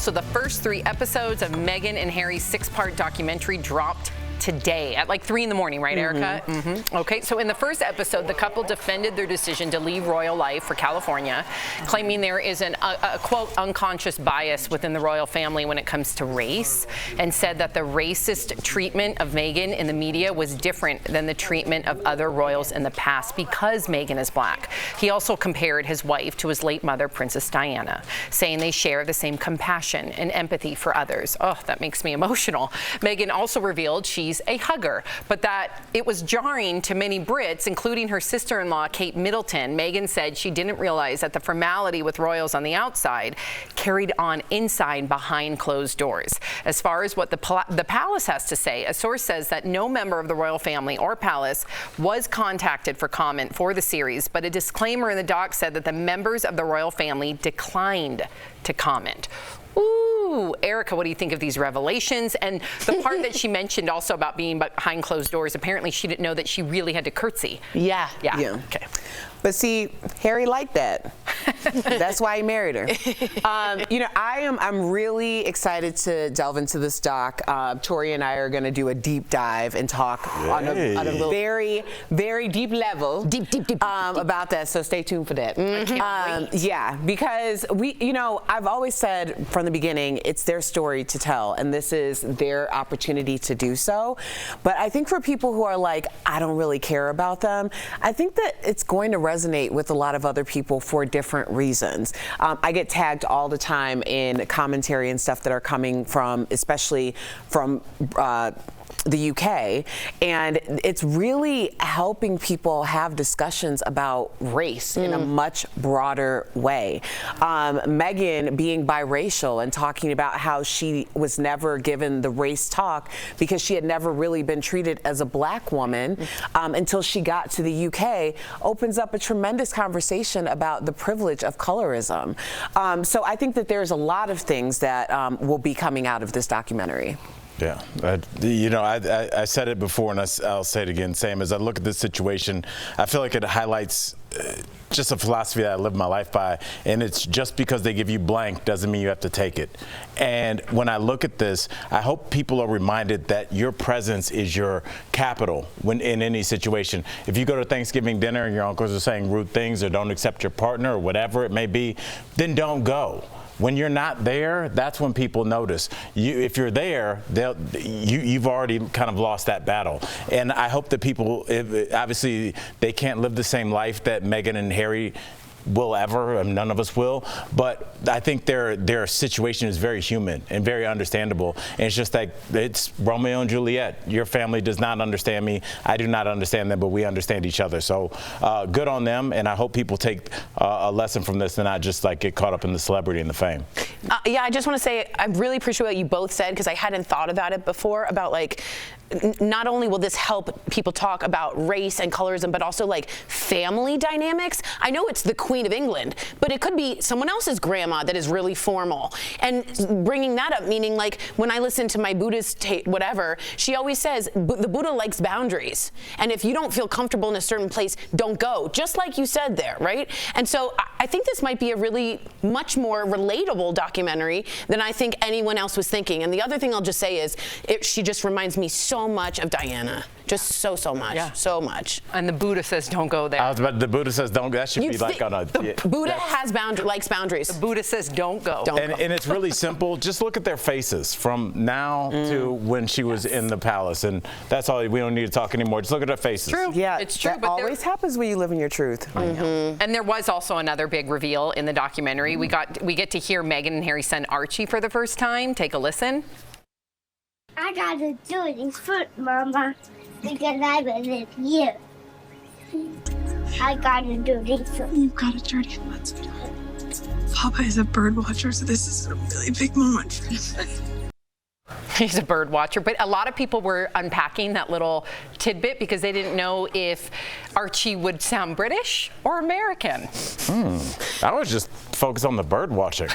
So the first 3 episodes of Meghan and Harry's 6-part documentary dropped today at like 3 in the morning, right, Erica? Okay, so in the first episode, the couple defended their decision to leave royal life for California, claiming there is a quote, unconscious bias within the royal family when it comes to race, and said that the racist treatment of Meghan in the media was different than the treatment of other royals in the past because Meghan is black. He also compared his wife to his late mother, Princess Diana, saying they share the same compassion and empathy for others. Oh, that makes me emotional. Meghan also revealed she's a hugger, but that it was jarring to many Brits, including her sister-in-law, Kate Middleton. Meghan said she didn't realize that the formality with royals on the outside carried on inside behind closed doors. As far as what the palace has to say, a source says that no member of the royal family or palace was contacted for comment for the series, but a disclaimer in the doc said that the members of the royal family declined to comment. Ooh, Erica, what do you think of these revelations? And the part that she mentioned also about being behind closed doors, apparently she didn't know that she really had to curtsy. Yeah. Okay. But see, Harry liked that. That's why he married her. You know, I'm really excited to delve into this doc. Tori and I are going to do a deep dive and talk on a very, very deep level. Deep. About that. So stay tuned for that. I can't wait. Yeah, because I've always said from the beginning, it's their story to tell, and this is their opportunity to do so. But I think for people who are like, I don't really care about them, I think that it's going to resonate with a lot of other people for different reasons. I get tagged all the time in commentary and stuff that are coming from, especially from the UK, and it's really helping people have discussions about race in a much broader way. Meghan being biracial and talking about how she was never given the race talk because she had never really been treated as a black woman until she got to the UK, opens up a tremendous conversation about the privilege of colorism. So I think that there's a lot of things that will be coming out of this documentary. Yeah, I said it before, and I'll say it again. Sam, as I look at this situation, I feel like it highlights just a philosophy that I live my life by, and it's just because they give you blank doesn't mean you have to take it. And when I look at this, I hope people are reminded that your presence is your capital when in any situation. If you go to Thanksgiving dinner and your uncles are saying rude things or don't accept your partner or whatever it may be, then don't go. When you're not there, that's when people notice. If you're there, you've already kind of lost that battle. And I hope that people, obviously, they can't live the same life that Meghan and Harry will ever, and none of us will, but I think their situation is very human and very understandable, and it's just like it's Romeo and Juliet. Your family does not understand me, I do not understand them, but we understand each other. So good on them, and I hope people take a lesson from this and not just like get caught up in the celebrity and the fame. Yeah, I just want to say I really appreciate what you both said, because I hadn't thought about it before, about like not only will this help people talk about race and colorism, but also like family dynamics. I know it's the Queen of England, but it could be someone else's grandma that is really formal. And bringing that up, meaning like when I listen to my Buddhist whatever, she always says the Buddha likes boundaries. And if you don't feel comfortable in a certain place, don't go. Just like you said there, right? And so I think this might be a really much more relatable documentary than I think anyone else was thinking. And the other thing I'll just say is she just reminds me so much of Diana. Just so much. Yeah. So much. And the Buddha says don't go there. But the Buddha says don't go. That should be like on a... Buddha likes boundaries. The Buddha says don't go. And it's really simple. Just look at their faces from now to when she was in the palace. And that's all. We don't need to talk anymore. Just look at their faces. True. Yeah, it's true. That always happens when you live in your truth. I know. And there was also another big reveal in the documentary. We get to hear Meghan and Harry's son Archie for the first time. Take a listen. I gotta do this foot, Mama, because I believe you. I gotta do this foot. You've got a journey in months. Papa is a bird watcher, so this is a really big moment for him. He's a bird watcher, but a lot of people were unpacking that little tidbit because they didn't know if Archie would sound British or American. I was just focused on the bird watching.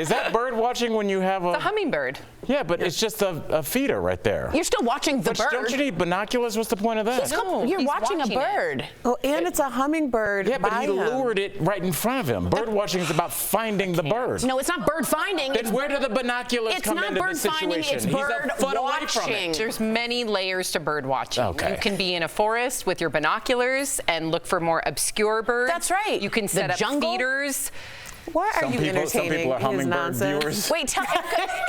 Is that bird watching when you have The hummingbird. Yeah, but it's just a feeder right there. You're still watching the bird. Don't you need binoculars? What's the point of that? You're watching a bird. Oh, and it's a hummingbird. Yeah, but he by him. lured it right in front of him. Bird watching is about finding the bird. No, it's not bird finding. Then where do the binoculars come into this situation? It's bird He's a foot away from watching. it. There's many layers to bird watching. Okay. You can be in a forest with your binoculars and look for more obscure birds. That's right. You can set The up jungle? feeders. Why are you entertaining some people are his hummingbird nonsense? viewers. Wait, tell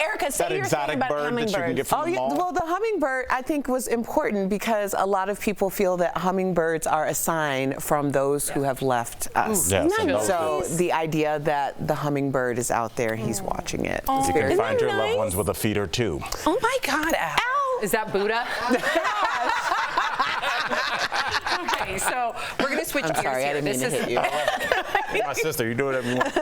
Erica, say That your thing exotic about bird that you can hummingbirds. get from Oh, the yeah. mall. Well, the hummingbird, I think, was important because a lot of people feel that hummingbirds are a sign from those who have left us. Yeah, So the idea that the hummingbird is out there, he's watching it. You can Isn't find that your loved nice? ones with a feeder too. Oh my God, Al. Is that Buddha? Okay, so we're going to switch I'm gears sorry, here. I didn't mean to hit you. My sister, you do whatever you want.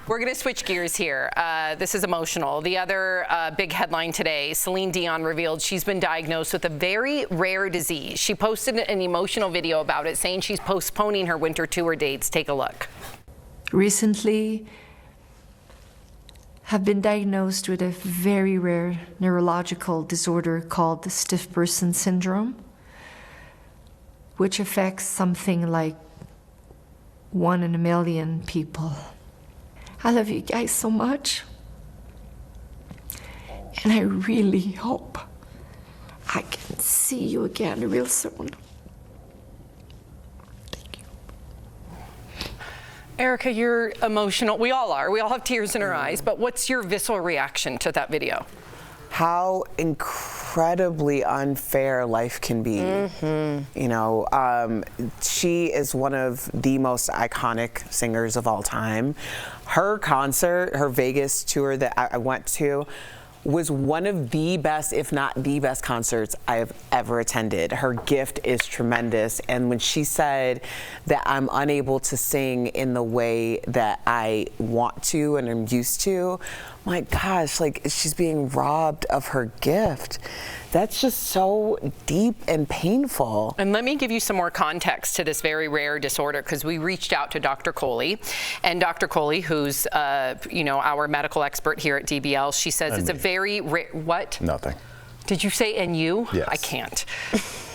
We're going to switch gears here. This is emotional. The other big headline today, Céline Dion revealed she's been diagnosed with a very rare disease. She posted an emotional video about it, saying she's postponing her winter tour dates. Take a look. Recently have been diagnosed with a very rare neurological disorder called the stiff person syndrome, which affects something like 1 in a million people. I love you guys so much, and I really hope I can see you again real soon. Erica, you're emotional. We all are. We all have tears in our eyes. But what's your visceral reaction to that video? How incredibly unfair life can be. You know, she is one of the most iconic singers of all time. Her concert, her Vegas tour that I went to, was one of the best, if not the best concerts I have ever attended. Her gift is tremendous. And when she said that I'm unable to sing in the way that I want to and I'm used to, my gosh, like she's being robbed of her gift. That's just so deep and painful. And let me give you some more context to this very rare disorder, because we reached out to Dr. Coley, and Dr. Coley, who's you know, our medical expert here at DBL, she says it's a very rare. What? Nothing. Did you say "and you"? Yes. I can't.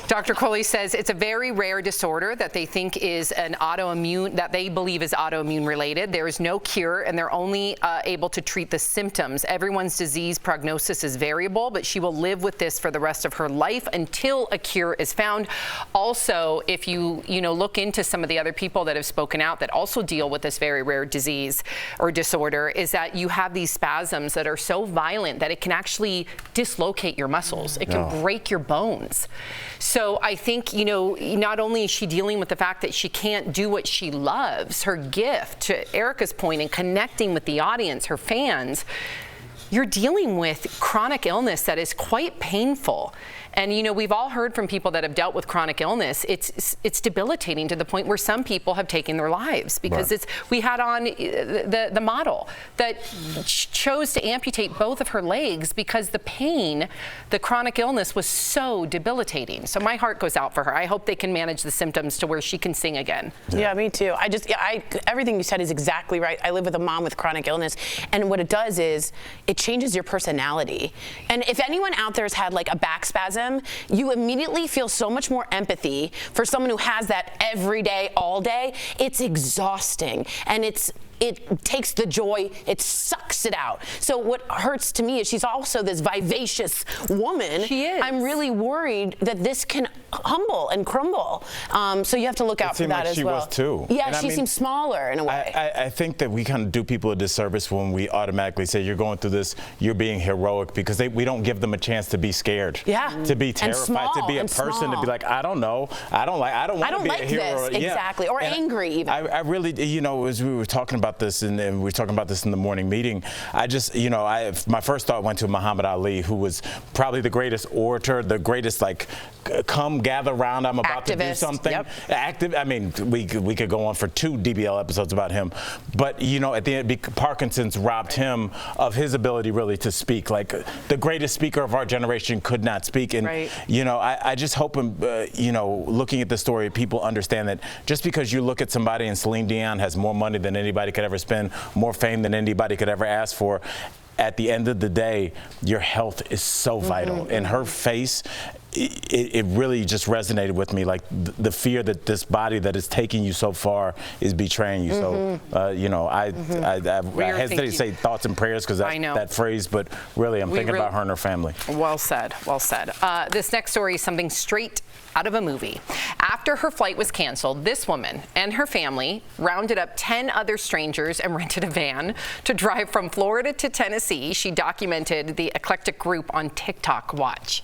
Dr. Coley says it's a very rare disorder that they think is an autoimmune, that they believe is autoimmune related. There is no cure, and they're only able to treat the symptoms. Everyone's disease prognosis is variable, but she will live with this for the rest of her life until a cure is found. Also, if you look into some of the other people that have spoken out that also deal with this very rare disease or disorder, is that you have these spasms that are so violent that it can actually dislocate your muscles. It can break your bones. So I think, you know, not only is she dealing with the fact that she can't do what she loves, her gift, to Erica's point, in connecting with the audience, her fans, you're dealing with chronic illness that is quite painful. And, you know, we've all heard from people that have dealt with chronic illness. It's debilitating to the point where some people have taken their lives because we had on the model that chose to amputate both of her legs because the pain, the chronic illness was so debilitating. So my heart goes out for her. I hope they can manage the symptoms to where she can sing again. Yeah, me too. Everything you said is exactly right. I live with a mom with chronic illness, and what it does is it changes your personality. And if anyone out there has had like a back spasm, you immediately feel so much more empathy for someone who has that every day, all day. It's exhausting, and it takes the joy, it sucks it out. So what hurts to me is she's also this vivacious woman. She is. I'm really worried that this can humble and crumble. So you have to look out for that like as she well. was too. Yeah, And she seems smaller in a way. I think that we kind of do people a disservice when we automatically say you're going through this, you're being heroic, because we don't give them a chance to be scared. Yeah. To be terrified, to be a person, to be like, I don't know, I don't want to be a hero. This, exactly, or and angry even. I really, you know, as we were talking about this, and we were talking about this in the morning meeting, I just, you know, my first thought went to Muhammad Ali, who was probably the greatest orator, the greatest, like, come gather around, I'm about to do Activist, something. yep. Active. I mean, we could go on for 2 DBL episodes about him, but you know, at the end, Parkinson's robbed him of his ability really to speak. Like the greatest speaker of our generation could not speak, and you know, I just hope, you know, looking at the story, people understand that just because you look at somebody and Céline Dion has more money than anybody could ever spend, more fame than anybody could ever ask for, at the end of the day, your health is so vital. And her face, it really just resonated with me, like the fear that this body that is taking you so far is betraying you. So, you know, I hesitate to say thoughts and prayers because that phrase, but really I'm thinking about her and her family. Well said, well said. This next story is something straight out of a movie. After her flight was canceled, this woman and her family rounded up 10 other strangers and rented a van to drive from Florida to Tennessee. She documented the Eclectic Group on TikTok. Watch.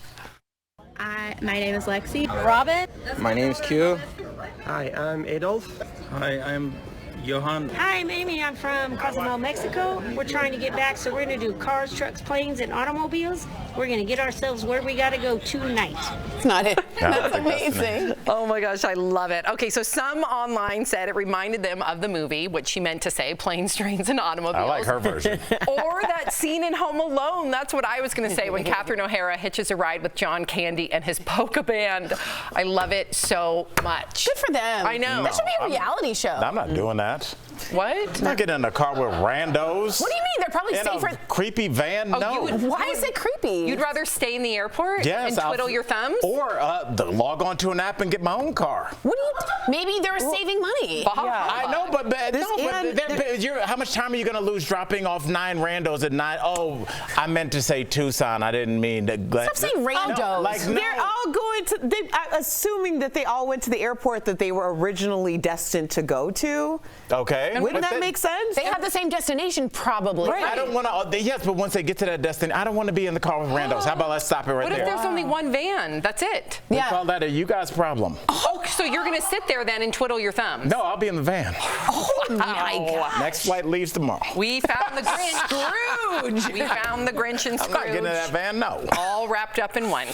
My name is Lexi. Robin. My name is Q. Hi, I'm Adolf. Hi, I'm Johan. Hi, I'm Amy. I'm from Cozumel, Mexico. We're trying to get back, so we're going to do cars, trucks, planes, and automobiles. We're going to get ourselves where we got to go tonight. That's not it. That's amazing. Oh my gosh, I love it. Okay, so some online said it reminded them of the movie, which she meant to say, planes, trains, and automobiles. I like her version. Or that scene in Home Alone. That's what I was going to say when Catherine O'Hara hitches a ride with John Candy and his polka band. I love it so much. Good for them. I know. That should be a reality show. I'm not doing that. What? I'm not getting in a car with randos. What do you mean? They're probably in safer. a creepy van? No. Why is it creepy? You'd rather stay in the airport Yes, and twiddle your thumbs? Or log on to an app and get my own car. What do you? Maybe they're saving money. I know, but how much time are you going to lose dropping off 9 randos at night? Oh, I meant to say Tucson. I didn't mean to. Stop saying randos. No, like, no. They're all going to, assuming that they all went to the airport that they were originally destined to go to. Okay. Wouldn't that make sense? They have the same destination, probably. Right. I don't want to. Yes, but once they get to that destination, I don't want to be in the car with randos. How about let's stop it right What there? if there's only one van? That's it. We call that a you guys problem. Oh, so you're going to sit there then and twiddle your thumbs? No, I'll be in the van. Oh my God. Next flight leaves tomorrow. We found the Grinch. Scrooge. We found the Grinch and Scrooge. I'm not getting in that van, no. All wrapped up in one.